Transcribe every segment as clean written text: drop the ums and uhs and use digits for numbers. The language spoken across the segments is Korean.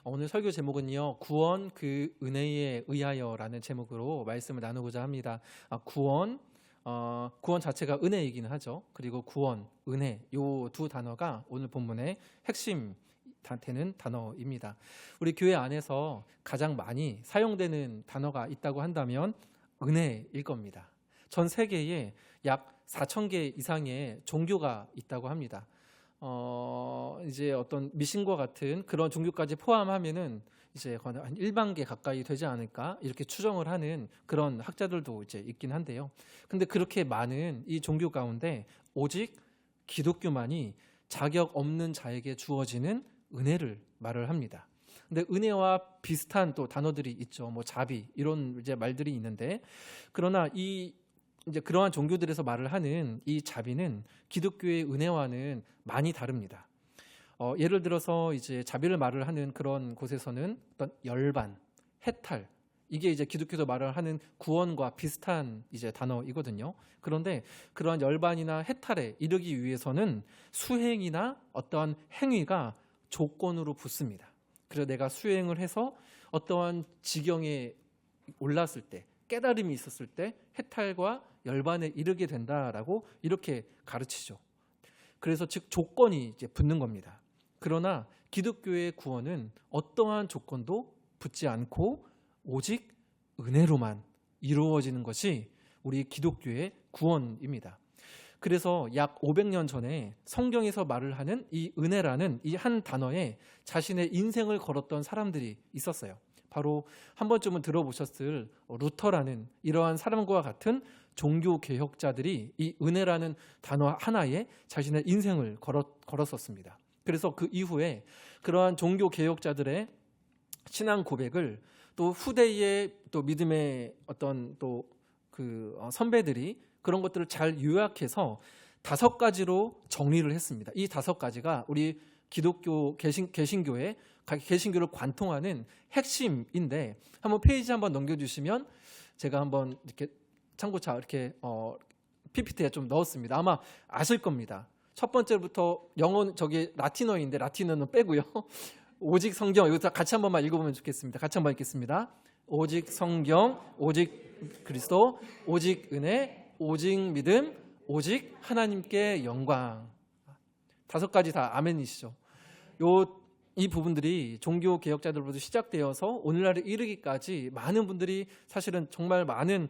오늘 설교 제목은요, 구원 그 은혜에 의하여라는 제목으로 말씀을 나누고자 합니다. 구원 자체가 은혜이기는 하죠. 그리고 구원, 은혜, 요 두 단어가 오늘 본문의 핵심 되는 단어입니다. 우리 교회 안에서 가장 많이 사용되는 단어가 있다고 한다면 은혜일 겁니다. 전 세계에 약 4,000개 이상의 종교가 있다고 합니다. 이제 어떤 미신과 같은 그런 종교까지 포함하면은 이제 한 1만 개 가까이 되지 않을까 이렇게 추정을 하는 그런 학자들도 이제 있긴 한데요. 근데 그렇게 많은 이 종교 가운데 오직 기독교만이 자격 없는 자에게 주어지는 은혜를 말을 합니다. 근데 은혜와 비슷한 또 단어들이 있죠. 뭐 자비 이런 이제 말들이 있는데, 그러나 이제 그러한 종교들에서 말을 하는 이 자비는 기독교의 은혜와는 많이 다릅니다. 예를 들어서 이제 자비를 말을 하는 그런 곳에서는 어떤 열반, 해탈, 이게 이제 기독교에서 말을 하는 구원과 비슷한 이제 단어이거든요. 그런데 그러한 열반이나 해탈에 이르기 위해서는 수행이나 어떠한 행위가 조건으로 붙습니다. 그래서 내가 수행을 해서 어떠한 지경에 올랐을 때, 깨달음이 있었을 때 해탈과 열반에 이르게 된다라고 이렇게 가르치죠. 그래서 즉 조건이 이제 붙는 겁니다. 그러나 기독교의 구원은 어떠한 조건도 붙지 않고 오직 은혜로만 이루어지는 것이 우리 기독교의 구원입니다. 그래서 약 500년 전에 성경에서 말을 하는 이 은혜라는 이 한 단어에 자신의 인생을 걸었던 사람들이 있었어요. 바로 한 번쯤은 들어보셨을 루터라는 이러한 사람과 같은 종교 개혁자들이 이 은혜라는 단어 하나에 자신의 인생을 걸었었습니다. 그래서 그 이후에 그러한 종교 개혁자들의 신앙 고백을 또 후대의 또 믿음의 어떤 또 그 선배들이 그런 것들을 잘 요약해서 5가지로 정리를 했습니다. 이 5가지가 우리 기독교 개신교의 개신교를 관통하는 핵심인데, 한번 페이지 한번 넘겨주시면 제가 한번 이렇게 참고차 이렇게 PPT에 좀 넣었습니다. 아마 아실 겁니다. 첫 번째부터 영어 저기 라틴어인데 라틴어는 빼고요. 오직 성경, 이거 같이 한번만 읽어보면 좋겠습니다. 같이 한번 읽겠습니다. 오직 성경, 오직 그리스도, 오직 은혜, 오직 믿음, 오직 하나님께 영광. 5가지 다 아멘이시죠. 이 부분들이 종교 개혁자들로부터 시작되어서 오늘날에 이르기까지 많은 분들이 사실은 정말 많은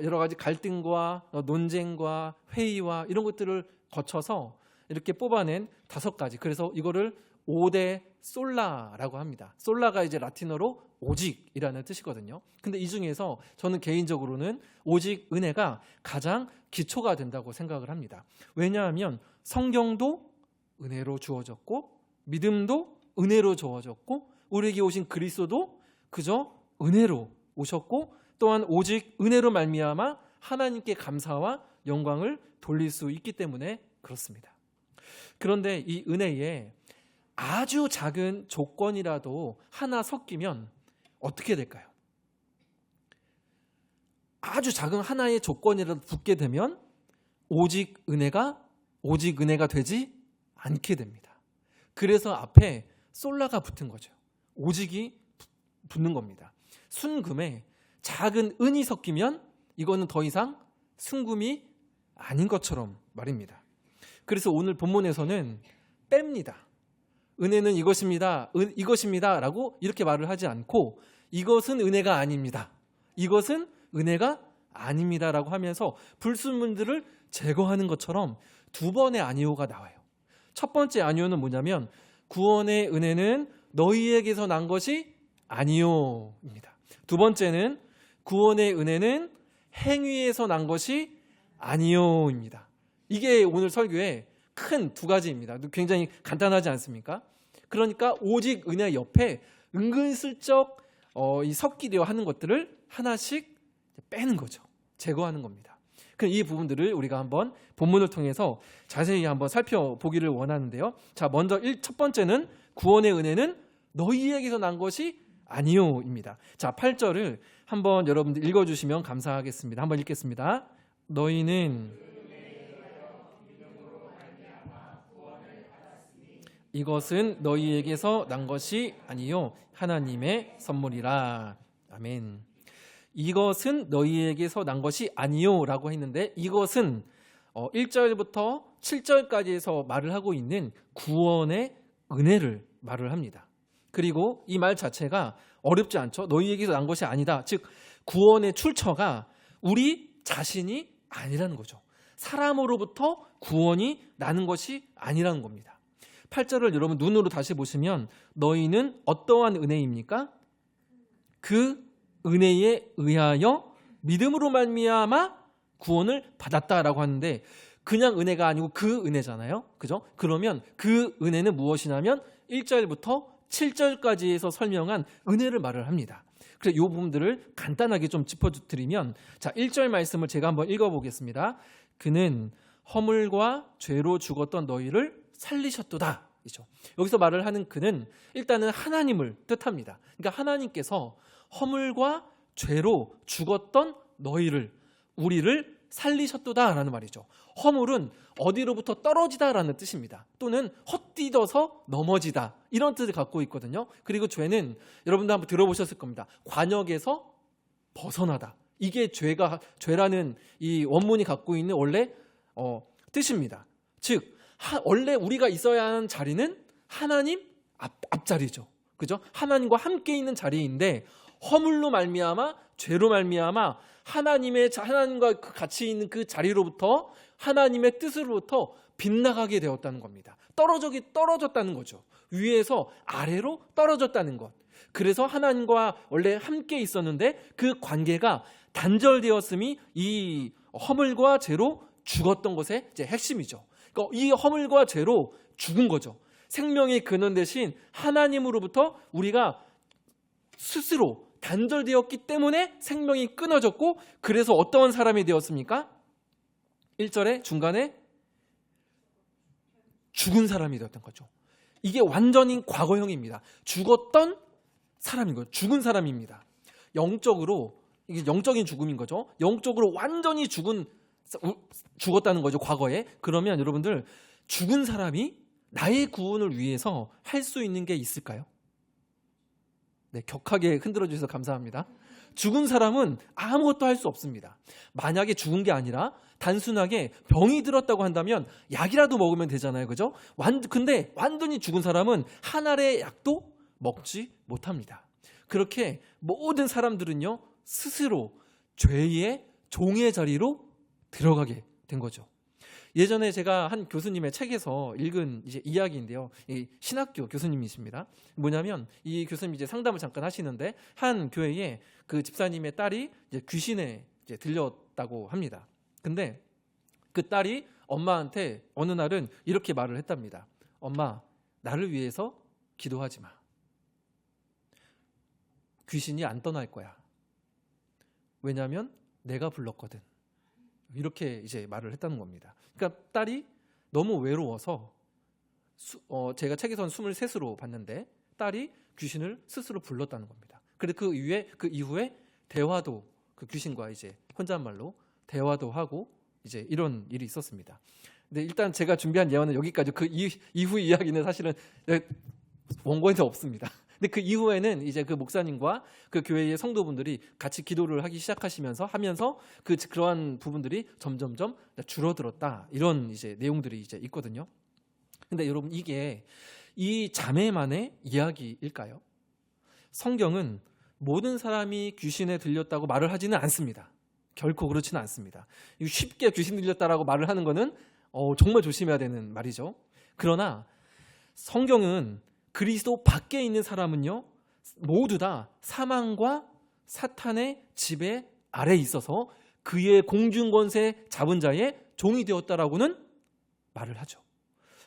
여러 가지 갈등과 논쟁과 회의와 이런 것들을 거쳐서 이렇게 뽑아낸 5가지. 그래서 이거를 5대 솔라라고 합니다. 솔라가 이제 라틴어로 오직이라는 뜻이거든요. 근데 이 중에서 저는 개인적으로는 오직 은혜가 가장 기초가 된다고 생각을 합니다. 왜냐하면 성경도 은혜로 주어졌고, 믿음도 은혜로 주어졌고, 우리에게 오신 그리스도도 그저 은혜로 오셨고, 또한 오직 은혜로 말미암아 하나님께 감사와 영광을 돌릴 수 있기 때문에 그렇습니다. 그런데 이 은혜에 아주 작은 조건이라도 하나 섞이면 어떻게 될까요? 아주 작은 하나의 조건이라도 붙게 되면 오직 은혜가 되지 않게 됩니다. 그래서 앞에 솔라가 붙은 거죠. 오직이 붙는 겁니다. 순금에 작은 은이 섞이면 이거는 더 이상 순금이 아닌 것처럼 말입니다. 그래서 오늘 본문에서는 뺍니다. 은혜는 이것입니다 라고 이렇게 말을 하지 않고, 이것은 은혜가 아닙니다, 이것은 은혜가 아닙니다 라고 하면서 불순물들을 제거하는 것처럼 2번의 아니오가 나와요. 첫 번째 아니오는 뭐냐면 구원의 은혜는 너희에게서 난 것이 아니오입니다. 2번째는 구원의 은혜는 행위에서 난 것이 아니오입니다. 이게 오늘 설교의 큰 2가지입니다. 굉장히 간단하지 않습니까? 그러니까 오직 은혜 옆에 은근슬쩍 섞이려 하는 것들을 하나씩 빼는 거죠. 제거하는 겁니다. 이 부분들을 우리가 한번 본문을 통해서 자세히 한번 살펴보기를 원하는데요. 자, 먼저 첫 번째는 구원의 은혜는 너희에게서 난 것이 아니오입니다. 자, 8절을 한번 여러분들 읽어주시면 감사하겠습니다. 한번 읽겠습니다. 너희는 이것은 너희에게서 난 것이 아니요 하나님의 선물이라. 아멘. 이것은 너희에게서 난 것이 아니요 라고 했는데, 이것은 1절부터 7절까지에서 말을 하고 있는 구원의 은혜를 말을 합니다. 그리고 이 말 자체가 어렵지 않죠. 너희에게서 난 것이 아니다. 즉 구원의 출처가 우리 자신이 아니라는 거죠. 사람으로부터 구원이 나는 것이 아니라는 겁니다. 8절을 여러분 눈으로 다시 보시면 너희는 어떠한 은혜입니까? 그 은혜에 의하여 믿음으로 말미암아 구원을 받았다라고 하는데, 그냥 은혜가 아니고 그 은혜잖아요. 그죠? 그러면 그 은혜는 무엇이냐면 1절부터 7절까지에서 설명한 은혜를 말을 합니다. 그래서 이 부분들을 간단하게 좀 짚어드리면, 자, 1절 말씀을 제가 한번 읽어보겠습니다. 그는 허물과 죄로 죽었던 너희를 살리셨도다. 여기서 말을 하는 그는 일단은 하나님을 뜻합니다. 그러니까 하나님께서 허물과 죄로 죽었던 너희를, 우리를 살리셨도다라는 말이죠. 허물은 어디로부터 떨어지다라는 뜻입니다. 또는 헛디뎌서 넘어지다, 이런 뜻을 갖고 있거든요. 그리고 죄는 여러분도 한번 들어보셨을 겁니다. 관역에서 벗어나다. 이게 죄라는 이 원문이 갖고 있는 원래 뜻입니다. 즉 원래 우리가 있어야 하는 자리는 하나님 앞자리죠. 그죠? 하나님과 함께 있는 자리인데, 허물로 말미암아, 죄로 말미암아 하나님과 같이 있는 그 자리로부터, 하나님의 뜻으로부터 빗나가게 되었다는 겁니다. 떨어졌다는 거죠. 위에서 아래로 떨어졌다는 것. 그래서 하나님과 원래 함께 있었는데 그 관계가 단절되었음이 이 허물과 죄로 죽었던 것의 이제 핵심이죠. 그러니까 이 허물과 죄로 죽은 거죠. 생명의 근원 대신 하나님으로부터 우리가 스스로 단절되었기 때문에 생명이 끊어졌고, 그래서 어떤 사람이 되었습니까? 1절에 중간에 죽은 사람이 되었던 거죠. 이게 완전히 과거형입니다. 죽었던 사람인 거예요. 죽은 사람입니다. 영적으로, 이게 영적인 죽음인 거죠. 영적으로 완전히 죽었다는 거죠, 과거에. 그러면 여러분들, 죽은 사람이 나의 구원을 위해서 할 수 있는 게 있을까요? 네, 격하게 흔들어 주셔서 감사합니다. 죽은 사람은 아무것도 할 수 없습니다. 만약에 죽은 게 아니라 단순하게 병이 들었다고 한다면 약이라도 먹으면 되잖아요. 그죠? 근데 완전히 죽은 사람은 한 알의 약도 먹지 못합니다. 그렇게 모든 사람들은요, 스스로 죄의 종의 자리로 들어가게 된 거죠. 예전에 제가 한 교수님의 책에서 읽은 이제 이야기인데요. 이 신학교 교수님이십니다. 뭐냐면 이 교수님 이제 상담을 잠깐 하시는데, 한 교회에 그 집사님의 딸이 이제 귀신에 이제 들렸다고 합니다. 근데 그 딸이 엄마한테 어느 날은 이렇게 말을 했답니다. 엄마, 나를 위해서 기도하지 마. 귀신이 안 떠날 거야. 왜냐하면 내가 불렀거든. 이렇게 이제 말을 했다는 겁니다. 그러니까 딸이 너무 외로워서 제가 책에서는 23수로 봤는데 딸이 귀신을 스스로 불렀다는 겁니다. 그래서 그 이후에 대화도, 그 귀신과 이제 혼잣말로 대화도 하고 이제 이런 일이 있었습니다. 근데 일단 제가 준비한 예언은 여기까지. 그 이후 이야기는 사실은 원고에는 없습니다. 근데 그 이후에는 이제 그 목사님과 그 교회의 성도분들이 같이 기도를 하기 시작하면서 그러한 부분들이 점점점 줄어들었다, 이런 이제 내용들이 이제 있거든요. 근데 여러분, 이게 이 자매만의 이야기일까요? 성경은 모든 사람이 귀신에 들렸다고 말을 하지는 않습니다. 결코 그렇지는 않습니다. 쉽게 귀신 들렸다라고 말을 하는 거는 정말 조심해야 되는 말이죠. 그러나 성경은 그리스도 밖에 있는 사람은요, 모두 다 사망과 사탄의 지배 아래에 있어서 그의 공중권세 잡은 자의 종이 되었다라고는 말을 하죠.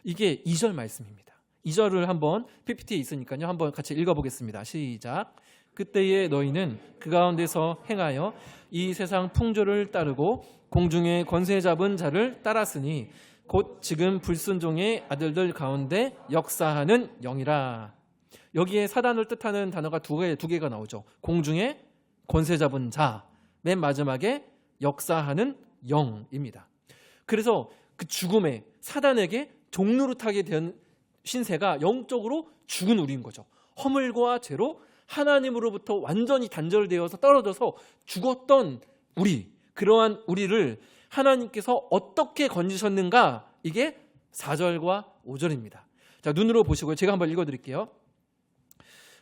이게 2절 말씀입니다. 2절을 한번 PPT에 있으니까요, 한번 같이 읽어보겠습니다. 시작. 그때에 너희는 그 가운데서 행하여 이 세상 풍조를 따르고 공중의 권세 잡은 자를 따랐으니 곧 지금 불순종의 아들들 가운데 역사하는 영이라. 여기에 사단을 뜻하는 단어가 두 개가 나오죠. 공중의 권세 잡은 자, 맨 마지막에 역사하는 영입니다. 그래서 그 죽음에, 사단에게 종노릇하게 된 신세가 영적으로 죽은 우리인 거죠. 허물과 죄로 하나님으로부터 완전히 단절되어서 떨어져서 죽었던 우리, 그러한 우리를 하나님께서 어떻게 건지셨는가? 이게 4절과 5절입니다. 자, 눈으로 보시고요. 제가 한번 읽어드릴게요.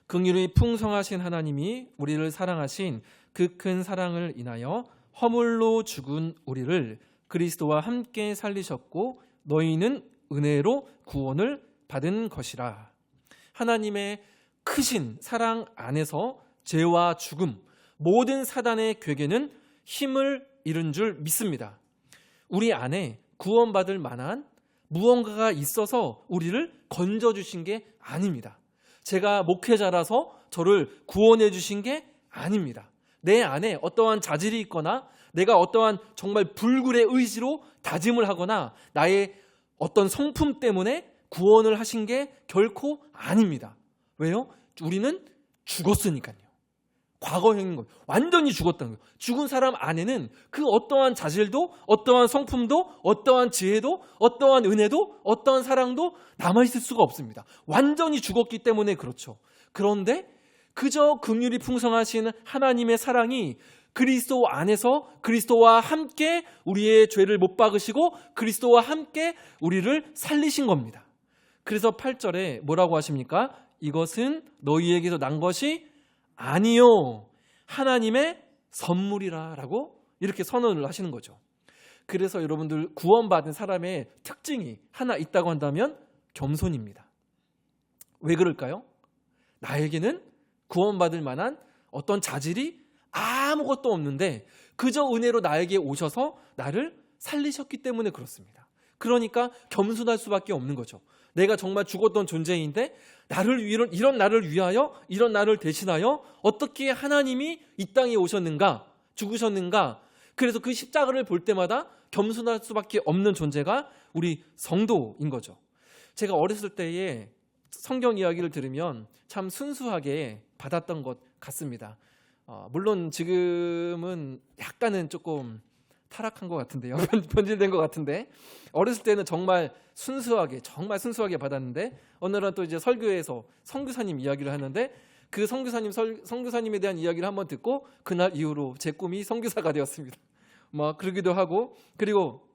긍휼이 풍성하신 하나님이 우리를 사랑하신 그 큰 사랑을 인하여 허물로 죽은 우리를 그리스도와 함께 살리셨고 너희는 은혜로 구원을 받은 것이라. 하나님의 크신 사랑 안에서 죄와 죽음, 모든 사단의 괴계는 힘을 잃은 줄 믿습니다. 우리 안에 구원받을 만한 무언가가 있어서 우리를 건져주신 게 아닙니다. 제가 목회자라서 저를 구원해 주신 게 아닙니다. 내 안에 어떠한 자질이 있거나 내가 어떠한 정말 불굴의 의지로 다짐을 하거나 나의 어떤 성품 때문에 구원을 하신 게 결코 아닙니다. 왜요? 우리는 죽었으니까요. 과거형인 거예요. 완전히 죽었다는 거예요. 죽은 사람 안에는 그 어떠한 자질도, 어떠한 성품도, 어떠한 지혜도, 어떠한 은혜도, 어떠한 사랑도 남아있을 수가 없습니다. 완전히 죽었기 때문에 그렇죠. 그런데 그저 긍휼이 풍성하신 하나님의 사랑이 그리스도 안에서 그리스도와 함께 우리의 죄를 못 박으시고 그리스도와 함께 우리를 살리신 겁니다. 그래서 8절에 뭐라고 하십니까? 이것은 너희에게서 난 것이 아니요 하나님의 선물이라 라고 이렇게 선언을 하시는 거죠. 그래서 여러분들 구원받은 사람의 특징이 하나 있다고 한다면 겸손입니다. 왜 그럴까요? 나에게는 구원받을 만한 어떤 자질이 아무것도 없는데 그저 은혜로 나에게 오셔서 나를 살리셨기 때문에 그렇습니다. 그러니까 겸손할 수밖에 없는 거죠. 내가 정말 죽었던 존재인데 이런 나를 위하여, 이런 나를 대신하여 어떻게 하나님이 이 땅에 오셨는가, 죽으셨는가. 그래서 그 십자가를 볼 때마다 겸손할 수밖에 없는 존재가 우리 성도인 거죠. 제가 어렸을 때에 성경 이야기를 들으면 참 순수하게 받았던 것 같습니다. 물론 지금은 약간은 조금 타락한 것 같은데요. 변질된 것 같은데 어렸을 때는 정말 순수하게 받았는데 어느 날 또 이제 설교에서 선교사님 이야기를 하는데 그 선교사님에 대한 이야기를 한번 듣고 그날 이후로 제 꿈이 선교사가 되었습니다. 막 그러기도 하고 그리고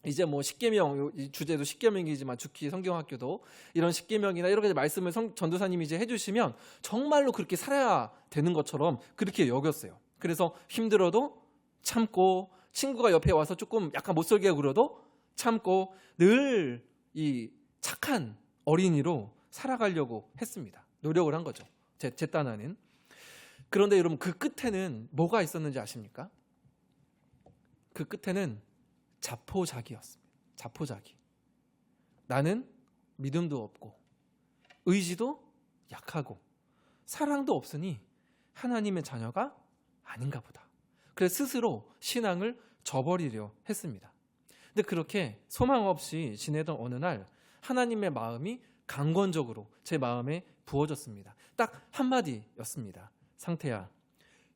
이제 뭐 십계명 주제도 십계명이지만 죽기 성경학교도 이런 십계명이나 여러 가지 말씀을 전도사님이 이제 해주시면 정말로 그렇게 살아야 되는 것처럼 그렇게 여겼어요. 그래서 힘들어도 참고 친구가 옆에 와서 조금 약간 못설게 굴어도 참고 늘 이 착한 어린이로 살아가려고 했습니다. 노력을 한 거죠. 제 딴에는. 그런데 여러분 그 끝에는 뭐가 있었는지 아십니까? 그 끝에는 자포자기였습니다. 자포자기. 나는 믿음도 없고 의지도 약하고 사랑도 없으니 하나님의 자녀가 아닌가 보다. 그래서 스스로 신앙을 저버리려 했습니다. 근데 그렇게 소망 없이 지내던 어느 날 하나님의 마음이 강권적으로 제 마음에 부어졌습니다. 딱 한마디였습니다. 상태야,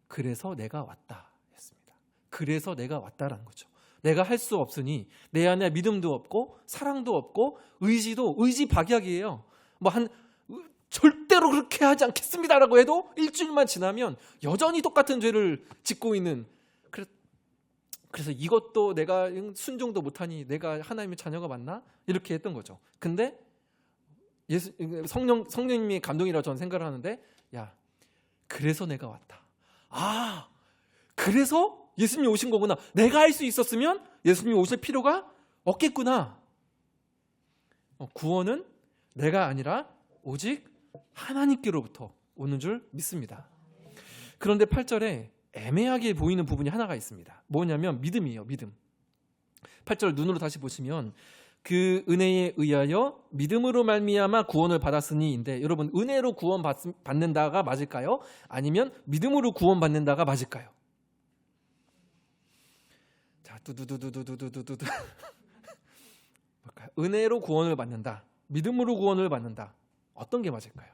그래서 내가 왔다 했습니다. 그래서 내가 왔다라는 거죠. 내가 할 수 없으니 내 안에 믿음도 없고 사랑도 없고 의지박약이에요. 절대로 그렇게 하지 않겠습니다라고 해도 일주일만 지나면 여전히 똑같은 죄를 짓고 있는. 그래서 이것도 내가 순종도 못하니 내가 하나님의 자녀가 맞나? 이렇게 했던 거죠. 근데 성령님이 감동이라고 저는 생각을 하는데, 야, 그래서 내가 왔다. 아, 그래서 예수님이 오신 거구나. 내가 할 수 있었으면 예수님이 오실 필요가 없겠구나. 구원은 내가 아니라 오직 하나님께로부터 오는 줄 믿습니다. 그런데 8절에 애매하게 보이는 부분이 하나가 있습니다. 뭐냐면 믿음이에요. 믿음. 8절 눈으로 다시 보시면 그 은혜에 의하여 믿음으로 말미암아 구원을 받았으니인데, 여러분 은혜로 구원 받는다가 맞을까요? 아니면 믿음으로 구원 받는다가 맞을까요? 자, 두두두두두두두두. 뭘까요? 은혜로 구원을 받는다, 믿음으로 구원을 받는다. 어떤 게 맞을까요?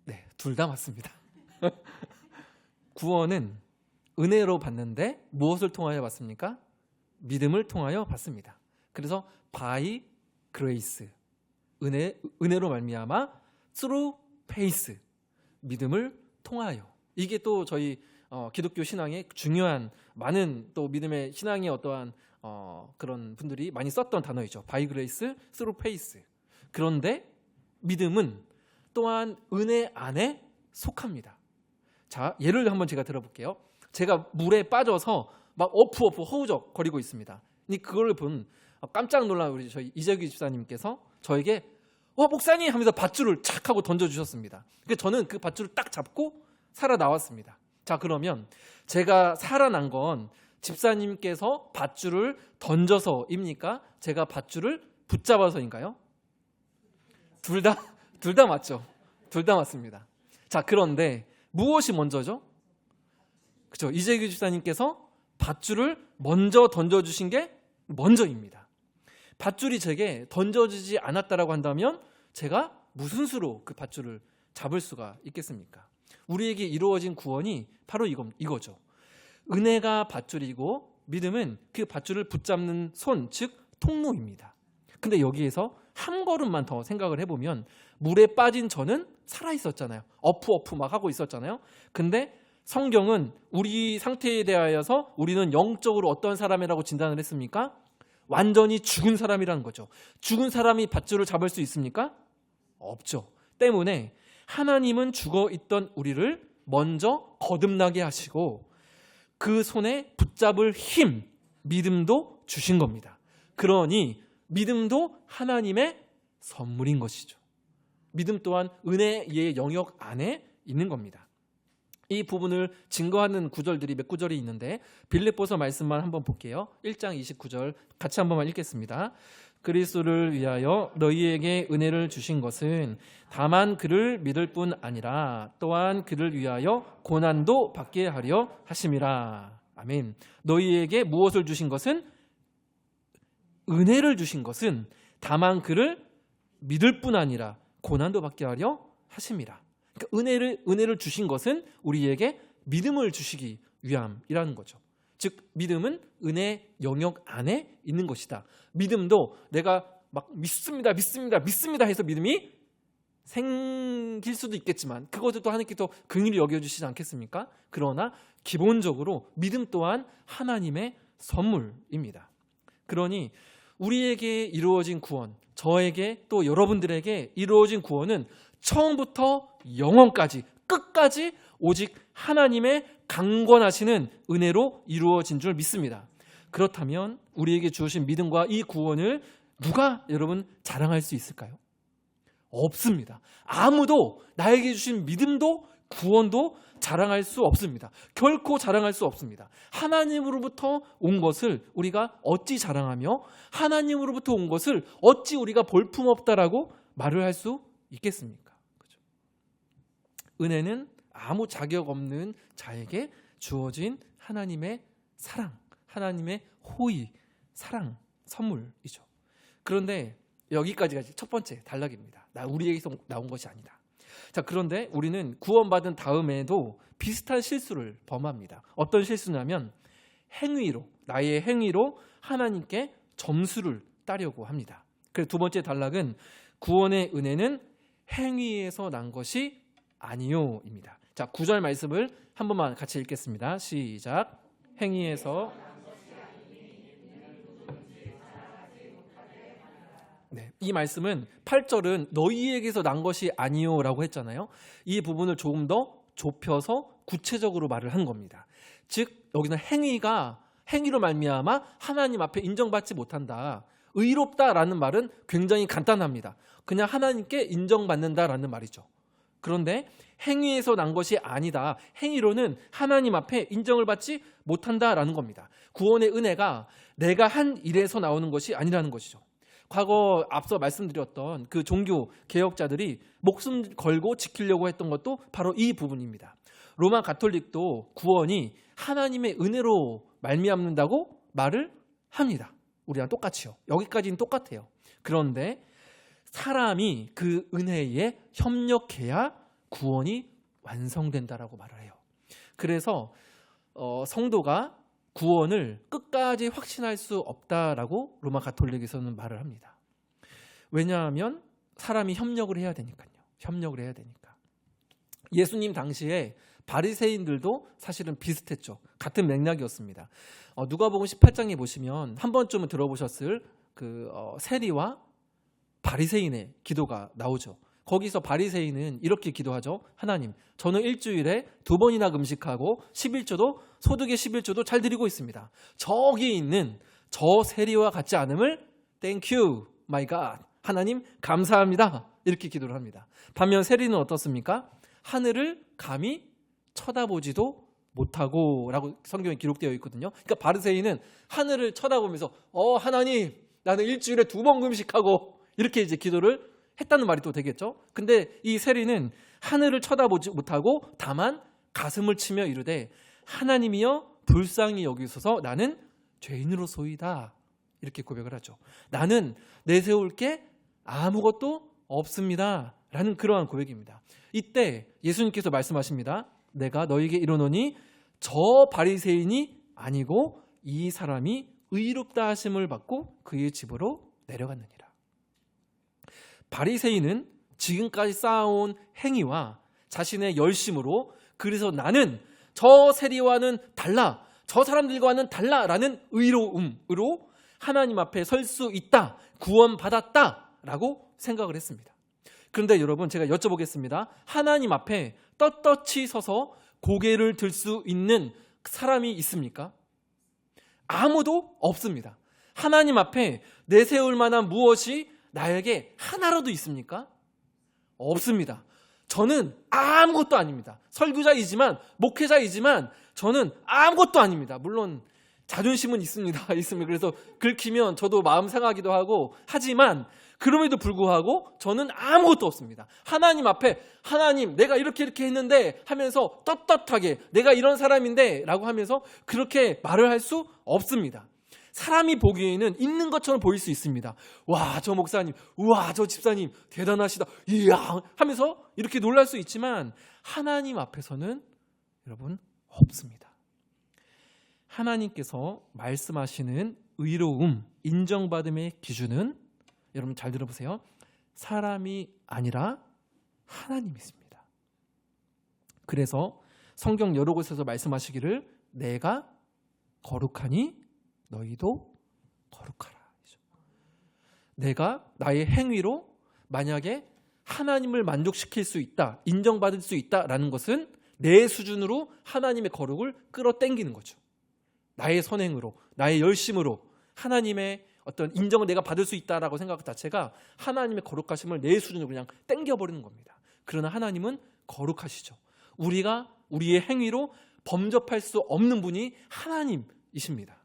네, 둘 다 맞습니다. 구원은 은혜로 받는데 무엇을 통하여 받습니까? 믿음을 통하여 받습니다. 그래서 by grace, 은혜로 말미암아 through faith, 믿음을 통하여. 이게 또 저희 기독교 신앙의 중요한, 많은 또 믿음의 신앙의 어떠한 그런 분들이 많이 썼던 단어이죠. by grace through faith. 그런데 믿음은 또한 은혜 안에 속합니다. 자, 예를 한번 제가 들어볼게요. 제가 물에 빠져서 막 어프 허우적 거리고 있습니다. 그걸 본 깜짝 놀란 우리 저희 이재규 집사님께서 저에게 목사님 하면서 밧줄을 착 하고 던져주셨습니다. 그래서 저는 그 밧줄을 딱 잡고 살아나왔습니다. 자, 그러면 제가 살아난 건 집사님께서 밧줄을 던져서입니까? 제가 밧줄을 붙잡아서인가요? 둘 다 맞죠. 둘 다 맞습니다. 자, 그런데 무엇이 먼저죠? 그렇죠. 이재규 집사님께서 밧줄을 먼저 던져주신 게 먼저입니다. 밧줄이 제게 던져지지 않았다라고 한다면 제가 무슨 수로 그 밧줄을 잡을 수가 있겠습니까? 우리에게 이루어진 구원이 바로 이거죠. 은혜가 밧줄이고 믿음은 그 밧줄을 붙잡는 손, 즉 통로입니다. 근데 여기에서 한 걸음만 더 생각을 해보면 물에 빠진 저는 살아있었잖아요. 어프 막 하고 있었잖아요. 근데 성경은 우리 상태에 대하여서 우리는 영적으로 어떤 사람이라고 진단을 했습니까? 완전히 죽은 사람이라는 거죠. 죽은 사람이 밧줄을 잡을 수 있습니까? 없죠. 때문에 하나님은 죽어있던 우리를 먼저 거듭나게 하시고 그 손에 붙잡을 힘, 믿음도 주신 겁니다. 그러니 믿음도 하나님의 선물인 것이죠. 믿음 또한 은혜의 영역 안에 있는 겁니다. 이 부분을 증거하는 구절들이 몇 구절이 있는데 빌립보서 말씀만 한번 볼게요. 1장 29절 같이 한번만 읽겠습니다. 그리스도를 위하여 너희에게 은혜를 주신 것은 다만 그를 믿을 뿐 아니라 또한 그를 위하여 고난도 받게 하려 하심이라. 아멘. 너희에게 무엇을 주신 것은? 은혜를 주신 것은 다만 그를 믿을 뿐 아니라 고난도 받게 하려 하심이라. 그러니까 은혜를 주신 것은 우리에게 믿음을 주시기 위함이라는 거죠. 즉 믿음은 은혜 영역 안에 있는 것이다. 믿음도 내가 막 믿습니다 해서 믿음이 생길 수도 있겠지만 그것도 하나님께 더 긍휼히 여겨주시지 않겠습니까? 그러나 기본적으로 믿음 또한 하나님의 선물입니다. 그러니 우리에게 이루어진 구원, 저에게 또 여러분들에게 이루어진 구원은 처음부터 영원까지 끝까지 오직 하나님의 강권하시는 은혜로 이루어진 줄 믿습니다. 그렇다면 우리에게 주신 믿음과 이 구원을 누가 여러분 자랑할 수 있을까요? 없습니다. 아무도 나에게 주신 믿음도 구원도 자랑할 수 없습니다. 결코 자랑할 수 없습니다. 하나님으로부터 온 것을 우리가 어찌 자랑하며 하나님으로부터 온 것을 어찌 우리가 볼품없다라고 말을 할 수 있겠습니까? 그렇죠? 은혜는 아무 자격 없는 자에게 주어진 하나님의 사랑, 하나님의 호의, 사랑, 선물이죠. 그런데 여기까지가 첫 번째 단락입니다. 우리에게서 나온 것이 아니다. 자, 그런데 우리는 구원받은 다음에도 비슷한 실수를 범합니다. 어떤 실수냐면 나의 행위로 하나님께 점수를 따려고 합니다. 그래서 두 번째 단락은 구원의 은혜는 행위에서 난 것이 아니요입니다. 자, 9절 말씀을 한 번만 같이 읽겠습니다. 시작. 행위에서 네, 이 말씀은 8절은 너희에게서 난 것이 아니요라고 했잖아요. 이 부분을 조금 더 좁혀서 구체적으로 말을 한 겁니다. 즉 여기는 행위로 말미암아 하나님 앞에 인정받지 못한다. 의롭다라는 말은 굉장히 간단합니다. 그냥 하나님께 인정받는다라는 말이죠. 그런데 행위에서 난 것이 아니다. 행위로는 하나님 앞에 인정을 받지 못한다라는 겁니다. 구원의 은혜가 내가 한 일에서 나오는 것이 아니라는 것이죠. 과거 앞서 말씀드렸던 그 종교 개혁자들이 목숨 걸고 지키려고 했던 것도 바로 이 부분입니다. 로마 가톨릭도 구원이 하나님의 은혜로 말미암는다고 말을 합니다. 우리랑 똑같이요. 여기까지는 똑같아요. 그런데 사람이 그 은혜에 협력해야 구원이 완성된다라고 말을 해요. 그래서 성도가 구원을 끝까지 확신할 수 없다라고 로마 가톨릭에서는 말을 합니다. 왜냐하면 사람이 협력을 해야 되니까요. 협력을 해야 되니까. 예수님 당시에 바리새인들도 사실은 비슷했죠. 같은 맥락이었습니다. 누가복음 18장에 보시면 한 번쯤은 들어보셨을 세리와 바리새인의 기도가 나오죠. 거기서 바리새인은 이렇게 기도하죠. 하나님, 저는 일주일에 2번이나 금식하고 11조도 소득의 11조도 잘 드리고 있습니다. 저기 있는 저 세리와 같지 않음을 Thank you, my God. 하나님 감사합니다. 이렇게 기도를 합니다. 반면 세리는 어떻습니까? 하늘을 감히 쳐다보지도 못하고 라고 성경에 기록되어 있거든요. 그러니까 바리새인은 하늘을 쳐다보면서 하나님, 나는 일주일에 2번 금식하고 이렇게 이제 기도를 했다는 말이 또 되겠죠. 근데 이 세리는 하늘을 쳐다보지 못하고 다만 가슴을 치며 이르되 하나님이여 불쌍히 여기소서 나는 죄인으로소이다. 이렇게 고백을 하죠. 나는 내세울 게 아무것도 없습니다. 라는 그러한 고백입니다. 이때 예수님께서 말씀하십니다. 내가 너에게 이르노니 저 바리새인이 아니고 이 사람이 의롭다 하심을 받고 그의 집으로 내려갔느니라. 바리새인은 지금까지 쌓아온 행위와 자신의 열심으로 그래서 나는 저 세리와는 달라, 저 사람들과는 달라라는 의로움으로 하나님 앞에 설 수 있다, 구원받았다라고 생각을 했습니다. 그런데 여러분, 제가 여쭤보겠습니다. 하나님 앞에 떳떳이 서서 고개를 들 수 있는 사람이 있습니까? 아무도 없습니다. 하나님 앞에 내세울 만한 무엇이 나에게 하나라도 있습니까? 없습니다. 저는 아무것도 아닙니다. 설교자이지만 목회자이지만 저는 아무것도 아닙니다. 물론 자존심은 있습니다. 그래서 긁히면 저도 마음 상하기도 하고 하지만 그럼에도 불구하고 저는 아무것도 없습니다. 하나님 앞에 하나님 내가 이렇게 했는데 하면서 떳떳하게 내가 이런 사람인데 라고 하면서 그렇게 말을 할 수 없습니다. 사람이 보기에는 있는 것처럼 보일 수 있습니다. 와, 저 목사님, 우와, 저 집사님 대단하시다, 이야 하면서 이렇게 놀랄 수 있지만 하나님 앞에서는 여러분 없습니다. 하나님께서 말씀하시는 의로움, 인정받음의 기준은 여러분 잘 들어보세요. 사람이 아니라 하나님이십니다. 그래서 성경 여러 곳에서 말씀하시기를 내가 거룩하니 너희도 거룩하라. 내가 나의 행위로 만약에 하나님을 만족시킬 수 있다, 인정받을 수 있다라는 것은 내 수준으로 하나님의 거룩을 끌어당기는 거죠. 나의 선행으로, 나의 열심으로 하나님의 어떤 인정을 내가 받을 수 있다라고 생각 자체가 하나님의 거룩하심을 내 수준으로 그냥 당겨버리는 겁니다. 그러나 하나님은 거룩하시죠. 우리가 우리의 행위로 범접할 수 없는 분이 하나님이십니다.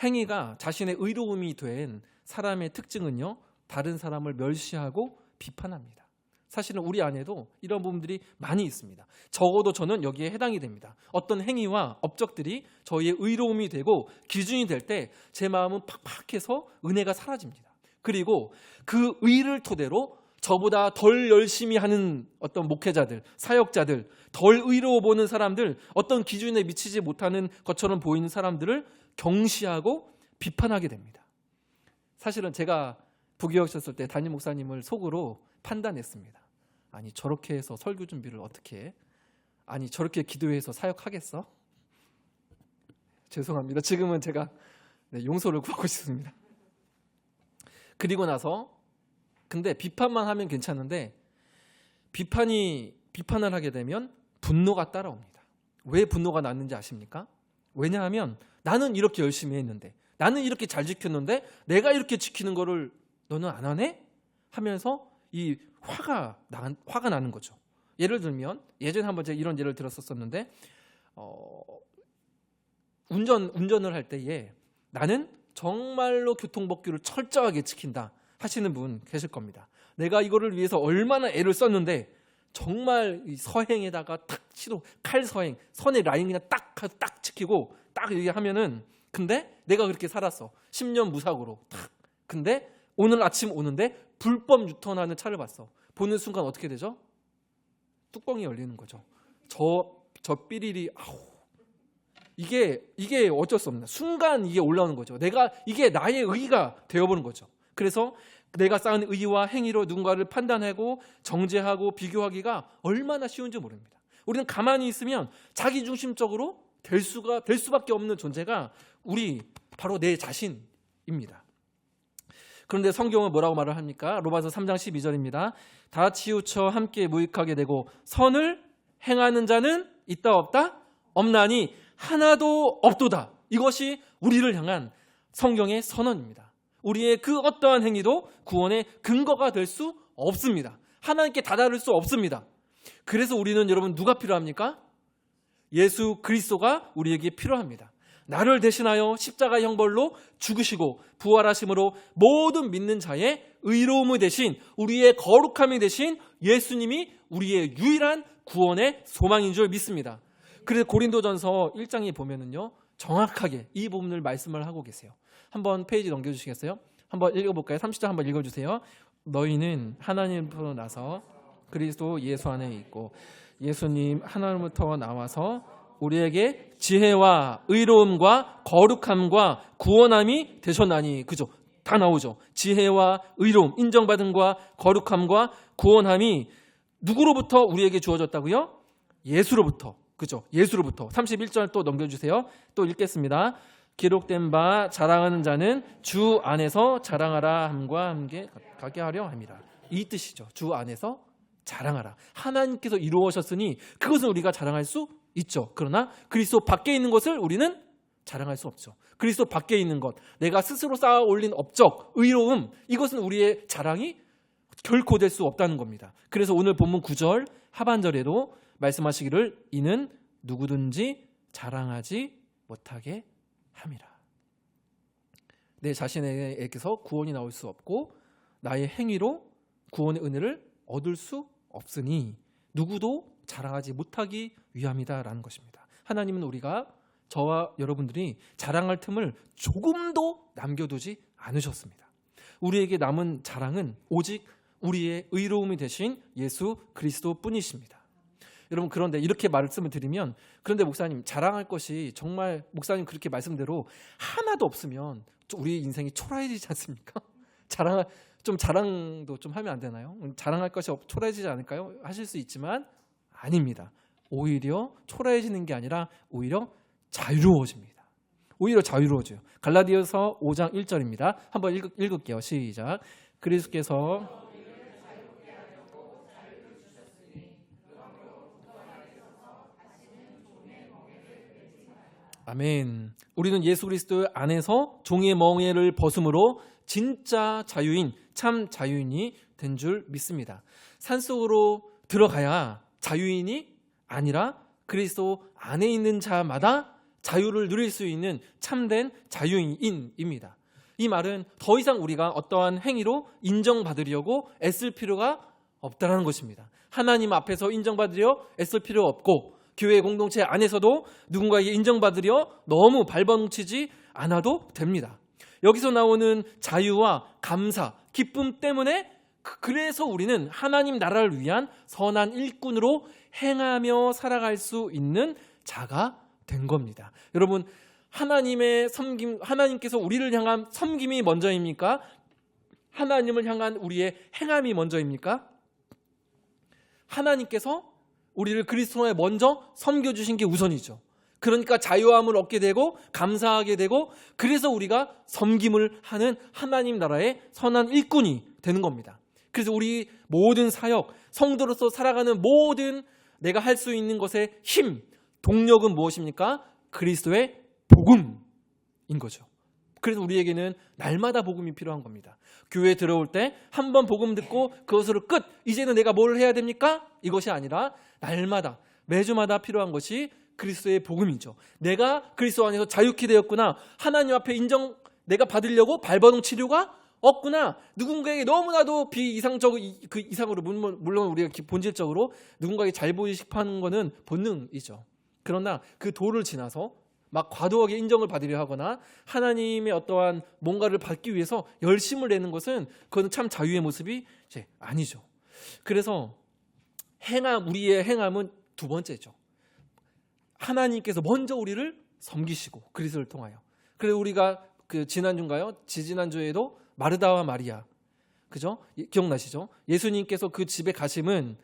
행위가 자신의 의로움이 된 사람의 특징은요, 다른 사람을 멸시하고 비판합니다. 사실은 우리 안에도 이런 부분들이 많이 있습니다. 적어도 저는 여기에 해당이 됩니다. 어떤 행위와 업적들이 저희의 의로움이 되고 기준이 될 때 제 마음은 팍팍해서 은혜가 사라집니다. 그리고 그 의를 토대로 저보다 덜 열심히 하는 어떤 목회자들, 사역자들, 덜 의로워 보는 사람들, 어떤 기준에 미치지 못하는 것처럼 보이는 사람들을 경시하고 비판하게 됩니다. 사실은 제가 부교육셨을 때 담임 목사님을 속으로 판단했습니다. 아니 저렇게 해서 설교 준비를 어떻게 해? 아니 저렇게 기도해서 사역하겠어? 죄송합니다. 지금은 제가 용서를 구하고 싶습니다. 그리고 나서 근데 비판만 하면 괜찮은데 비판을 하게 되면 분노가 따라옵니다. 왜 분노가 났는지 아십니까? 왜냐하면 나는 이렇게 열심히 했는데, 나는 이렇게 잘 지켰는데 내가 이렇게 지키는 거를 너는 안 하네? 하면서 이 화가 나는 거죠. 예를 들면 예전에 한번 제가 이런 예를 들었었는데 운전을 할 때에 나는 정말로 교통법규를 철저하게 지킨다 하시는 분 계실 겁니다. 내가 이거를 위해서 얼마나 애를 썼는데 정말 이 서행에다가 탁 치도 칼 서행, 선의 라인 그냥 딱 지키고 딱 이렇게 하면은 근데 내가 그렇게 살았어. 10년 무사고로 탁. 근데 오늘 아침 오는데 불법 유턴하는 차를 봤어. 보는 순간 어떻게 되죠? 뚜껑이 열리는 거죠. 저 삐리리 아우. 이게 어쩔 수 없나. 순간 이게 올라오는 거죠. 이게 나의 의가 되어버린 거죠. 그래서 내가 쌓은 의와 행위로 누군가를 판단하고 정죄하고 비교하기가 얼마나 쉬운지 모릅니다. 우리는 가만히 있으면 자기중심적으로 될 수밖에 없는 존재가 우리 바로 내 자신입니다. 그런데 성경은 뭐라고 말을 합니까? 로마서 3장 12절입니다. 다 치우쳐 함께 무익하게 되고 선을 행하는 자는 있다 없다? 없나니 하나도 없도다. 이것이 우리를 향한 성경의 선언입니다. 우리의 그 어떠한 행위도 구원의 근거가 될 수 없습니다. 하나님께 다다를 수 없습니다. 그래서 우리는 여러분 누가 필요합니까? 예수 그리스도가 우리에게 필요합니다. 나를 대신하여 십자가 형벌로 죽으시고 부활하심으로 모든 믿는 자의 의로움이 되신, 우리의 거룩함이 되신 예수님이 우리의 유일한 구원의 소망인 줄 믿습니다. 그래서 고린도전서 1장에 보면은요, 정확하게 이 부분을 말씀을 하고 계세요. 한번 페이지 넘겨주시겠어요? 한번 읽어볼까요? 30장 한번 읽어주세요. 너희는 하나님으로부터 나서 그리스도 예수 안에 있고 예수님 하나님으로부터 나와서 우리에게 지혜와 의로움과 거룩함과 구원함이 되셨나니. 그죠? 다 나오죠. 지혜와 의로움, 인정받음과 거룩함과 구원함이 누구로부터 우리에게 주어졌다고요? 예수로부터. 그죠? 예수로부터. 31절 또 넘겨주세요. 또 읽겠습니다. 기록된 바 자랑하는 자는 주 안에서 자랑하라 함과 함께 가게 하려 합니다. 이 뜻이죠. 주 안에서 자랑하라. 하나님께서 이루어졌으니 그것은 우리가 자랑할 수 있죠. 그러나 그리스도 밖에 있는 것을 우리는 자랑할 수 없죠. 그리스도 밖에 있는 것, 내가 스스로 쌓아 올린 업적, 의로움, 이것은 우리의 자랑이 결코 될 수 없다는 겁니다. 그래서 오늘 본문 9절 하반절에도 말씀하시기를 이는 누구든지 자랑하지 못하게 함이라. 내 자신에게서 구원이 나올 수 없고 나의 행위로 구원의 은혜를 얻을 수 없으니 누구도 자랑하지 못하기 위함이다라는 것입니다. 하나님은 우리가, 저와 여러분들이 자랑할 틈을 조금도 남겨두지 않으셨습니다. 우리에게 남은 자랑은 오직 우리의 의로움이 되신 예수 그리스도 뿐이십니다. 여러분, 그런데 이렇게 말씀을 드리면, 그런데 목사님 자랑할 것이 정말 목사님 그렇게 말씀대로 하나도 없으면 우리 인생이 초라해지지 않습니까? 자랑도 좀 하면 안 되나요? 자랑할 것이 초라해지지 않을까요? 하실 수 있지만 아닙니다. 오히려 초라해지는 게 아니라 오히려 자유로워집니다. 오히려 자유로워져요. 갈라디아서 5장 1절입니다. 한번 읽을게요. 시작. 그리스도께서 아멘. 우리는 예수 그리스도 안에서 종의 멍에를 벗음으로 진짜 자유인, 참 자유인이 된 줄 믿습니다. 산속으로 들어가야 자유인이 아니라 그리스도 안에 있는 자마다 자유를 누릴 수 있는 참된 자유인입니다. 이 말은 더 이상 우리가 어떠한 행위로 인정받으려고 애쓸 필요가 없다는 것입니다. 하나님 앞에서 인정받으려 애쓸 필요 없고, 교회 공동체 안에서도 누군가에게 인정받으려 너무 발버둥치지 않아도 됩니다. 여기서 나오는 자유와 감사, 기쁨 때문에 그래서 우리는 하나님 나라를 위한 선한 일꾼으로 행하며 살아갈 수 있는 자가 된 겁니다. 여러분, 하나님의 섬김, 하나님께서 우리를 향한 섬김이 먼저입니까? 하나님을 향한 우리의 행함이 먼저입니까? 하나님께서 우리를 그리스도에 먼저 섬겨주신 게 우선이죠. 그러니까 자유함을 얻게 되고 감사하게 되고, 그래서 우리가 섬김을 하는 하나님 나라의 선한 일꾼이 되는 겁니다. 그래서 우리 모든 사역, 성도로서 살아가는 모든 내가 할 수 있는 것의 힘, 동력은 무엇입니까? 그리스도의 복음인 거죠. 그래서 우리에게는 날마다 복음이 필요한 겁니다. 교회에 들어올 때 한 번 복음 듣고 그것으로 끝, 이제는 내가 뭘 해야 됩니까? 이것이 아니라 날마다, 매주마다 필요한 것이 그리스도의 복음이죠. 내가 그리스도 안에서 자유케 되었구나, 하나님 앞에 인정 내가 받으려고 발버둥 치료가 없구나, 누군가에게 너무나도 비이상적, 그 이상으로, 물론 우리가 본질적으로 누군가에게 잘 보이고 싶어하는 것은 본능이죠. 그러나 그 도를 지나서 막 과도하게 인정을 받으려 하거나 하나님의 어떠한 뭔가를 받기 위해서 열심을 내는 것은, 그건 참 자유의 모습이 이제 아니죠. 그래서 우리의 행함은 두 번째죠. 하나님께서 먼저 우리를 섬기시고 그리스도를 통하여. 그래서 우리가 지난주인가요? 지지난주에도 마르다와 마리아, 그죠? 기억나시죠? 예수님께서 그 집에 가심은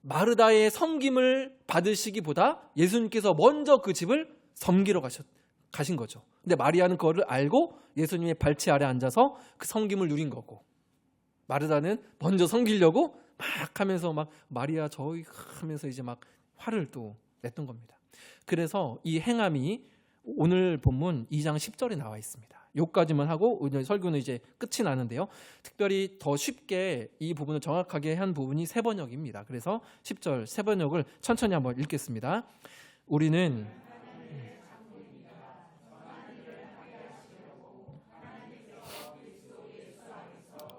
마르다의 섬김을 받으시기보다 예수님께서 먼저 그 집을 섬기러 가신 거죠. 근데 마리아는 그거를 알고 예수님의 발치 아래 앉아서 그 섬김을 누린 거고, 마르다는 먼저 섬기려고 막 하면서 막 마리아 저희 하면서 이제 막 화를 또 냈던 겁니다. 그래서 이 행함이 오늘 본문 2장 10절에 나와 있습니다. 여기까지만 하고 오늘 설교는 이제 끝이 나는데요. 특별히 더 쉽게 이 부분을 정확하게 한 부분이 세번역입니다. 그래서 10절 세번역을 천천히 한번 읽겠습니다.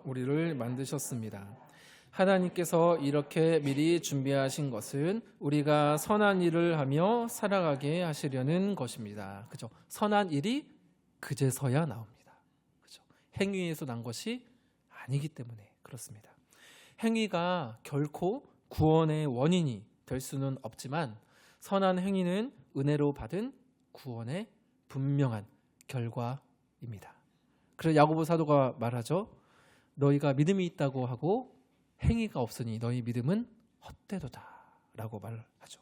우리를 만드셨습니다. 하나님께서 이렇게 미리 준비하신 것은 우리가 선한 일을 하며 살아가게 하시려는 것입니다. 그죠? 선한 일이 그제서야 나옵니다. 그죠? 행위에서 난 것이 아니기 때문에 그렇습니다. 행위가 결코 구원의 원인이 될 수는 없지만 선한 행위는 은혜로 받은 구원의 분명한 결과입니다. 그래서 야고보 사도가 말하죠. 너희가 믿음이 있다고 하고 행위가 없으니 너희 믿음은 헛되도다 라고 말하죠.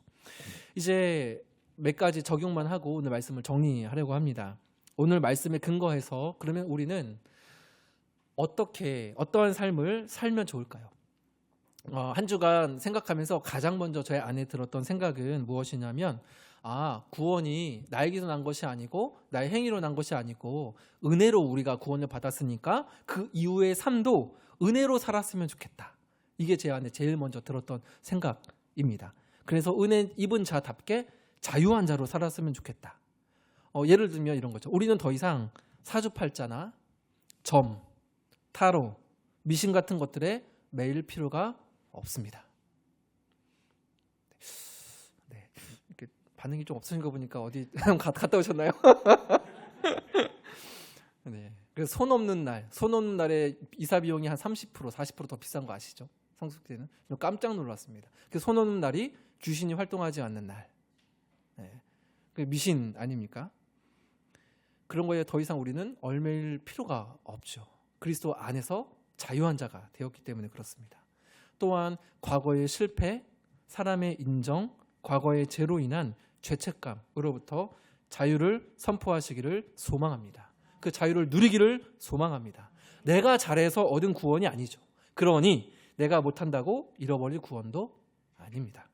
이제 몇 가지 적용만 하고 오늘 말씀을 정리하려고 합니다. 오늘 말씀에 근거해서 그러면 우리는 어떠한 삶을 살면 좋을까요? 한 주간 생각하면서 가장 먼저 제 안에 들었던 생각은 무엇이냐면 구원이 나에게서 난 것이 아니고 나의 행위로 난 것이 아니고 은혜로 우리가 구원을 받았으니까 그 이후의 삶도 은혜로 살았으면 좋겠다. 이게 제 안에 제일 먼저 들었던 생각입니다. 그래서 은혜 입은 자답게 자유한 자로 살았으면 좋겠다. 예를 들면 이런 거죠. 우리는 더 이상 사주팔자나 점, 타로, 미신 같은 것들에 매일 필요가 없습니다. 네, 이렇게 반응이 좀 없으신 거 보니까 어디 갔다 오셨나요? 네, 그래서 손 없는 날에 이사 비용이 한 30%, 40% 더 비싼 거 아시죠? 성숙제는 깜짝 놀랐습니다. 그래서 손 없는 날이 귀신이 활동하지 않는 날, 네, 그 미신 아닙니까? 그런 거에 더 이상 우리는 얽매일 필요가 없죠. 그리스도 안에서 자유한 자가 되었기 때문에 그렇습니다. 또한 과거의 실패, 사람의 인정, 과거의 죄로 인한 죄책감으로부터 자유를 선포하시기를 소망합니다. 그 자유를 누리기를 소망합니다. 내가 잘해서 얻은 구원이 아니죠. 그러니 내가 못한다고 잃어버릴 구원도 아닙니다.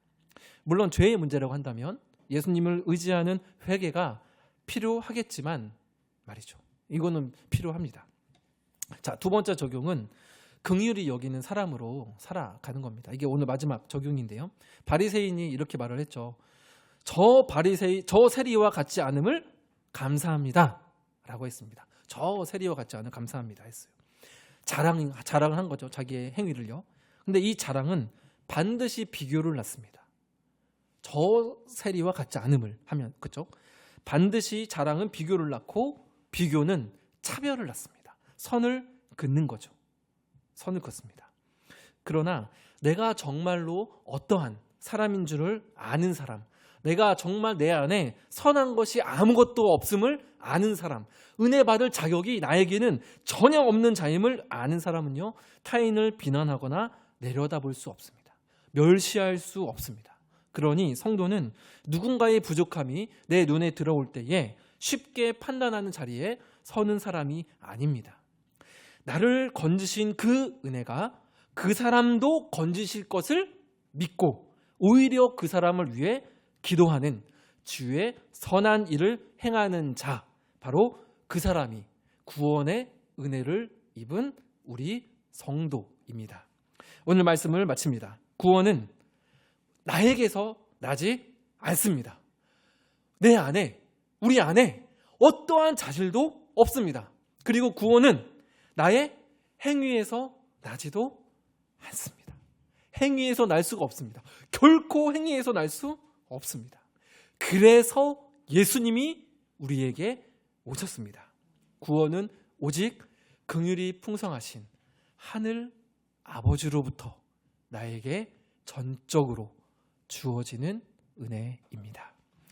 물론 죄의 문제라고 한다면 예수님을 의지하는 회개가 필요하겠지만 말이죠. 이거는 필요합니다. 자, 두 번째 적용은 긍휼히 여기는 사람으로 살아가는 겁니다. 이게 오늘 마지막 적용인데요. 바리새인이 이렇게 말을 했죠. 저 세리와 같지 않음을 감사합니다 라고 했습니다. 저 세리와 같지 않음 감사합니다 했어요. 자랑을 한 거죠. 자기의 행위를요. 근데 이 자랑은 반드시 비교를 낳습니다. 저 세리와 같지 않음을 하면, 그렇죠? 반드시 자랑은 비교를 낳고 비교는 차별을 낳습니다. 선을 긋는 거죠. 선을 긋습니다. 그러나 내가 정말로 어떠한 사람인 줄을 아는 사람, 내가 정말 내 안에 선한 것이 아무것도 없음을 아는 사람, 은혜 받을 자격이 나에게는 전혀 없는 자임을 아는 사람은요, 타인을 비난하거나 내려다볼 수 없습니다. 멸시할 수 없습니다. 그러니 성도는 누군가의 부족함이 내 눈에 들어올 때에 쉽게 판단하는 자리에 서는 사람이 아닙니다. 나를 건지신 그 은혜가 그 사람도 건지실 것을 믿고 오히려 그 사람을 위해 기도하는 주의 선한 일을 행하는 자, 바로 그 사람이 구원의 은혜를 입은 우리 성도입니다. 오늘 말씀을 마칩니다. 구원은 나에게서 나지 않습니다. 내 안에, 우리 안에 어떠한 자질도 없습니다. 그리고 구원은 나의 행위에서 나지도 않습니다. 행위에서 날 수가 없습니다. 결코 행위에서 날 수 없습니다. 그래서 예수님이 우리에게 오셨습니다. 구원은 오직 긍휼이 풍성하신 하늘 아버지로부터 나에게 전적으로 주어지는 은혜입니다.